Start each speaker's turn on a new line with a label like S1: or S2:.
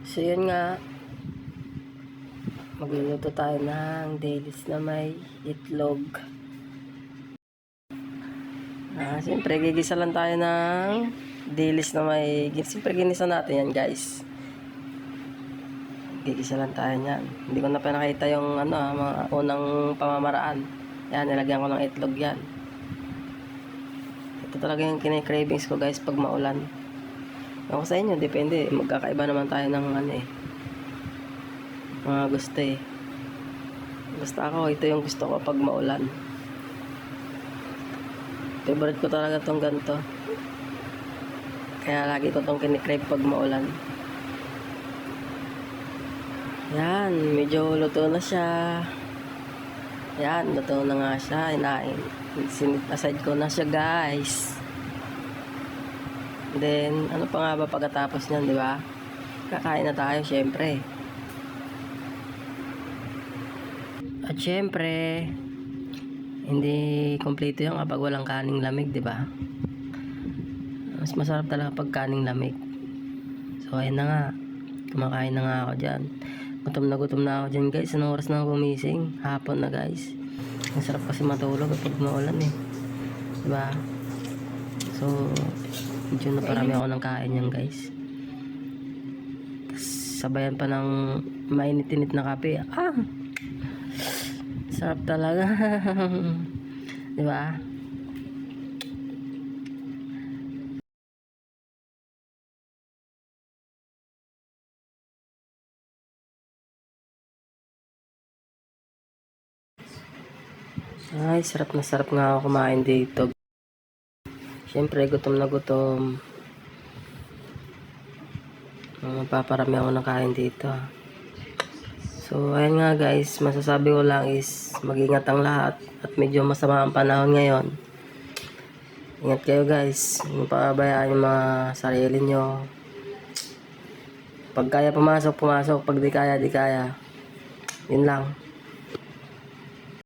S1: So yun nga, magluluto tayo ng dailies na may itlog. Siyempre gigisa lang tayo ng dailies na may, siyempre ginisa natin yan guys. Gigisa lang tayo yan. Hindi ko na pinakita yung mga unang pamamaraan. Yan, nilagyan ko ng itlog yan. Ito talaga yung kine-cravings ko guys pag maulan. Ako sa inyo, depende. Magkakaiba naman tayo ng mga gusto eh. Basta ako, ito yung gusto ko pag maulan. Favorite ko talaga tong ganito. Kaya lagi ko tong kinikrave pag maulan. Yan, medyo luto na siya. Yan, luto na nga siya. Sinit aside ko na siya guys. Then, ano pa nga ba pagkatapos niyan, di ba? Kakain na tayo, syempre. At syempre, hindi kompleto yan kapag walang kaning lamig, di ba? Mas masarap talaga pag kaning lamig. So, ayun na nga. Kumakain na nga ako dyan. Gutom na ako dyan, guys. Anong oras na ako gumising? Hapon na, guys. Ang sarap kasi matulog kapag maulan, eh. Di ba? So, medyo na parami ako ng kain yan, guys. Sabayan pa ng mainit-init na kape. Sarap talaga. Di ba? Ay, sarap na sarap nga ako kumain dito. Siyempre, gutom na gutom. Paparami ako ng kain dito. So, ayun nga guys, masasabi ko lang is mag-ingat ang lahat at medyo masama ang panahon ngayon. Ingat kayo guys, huwag pababayaan yung mga sarili nyo. Pag kaya pumasok, pag di kaya, di kaya. Yun lang.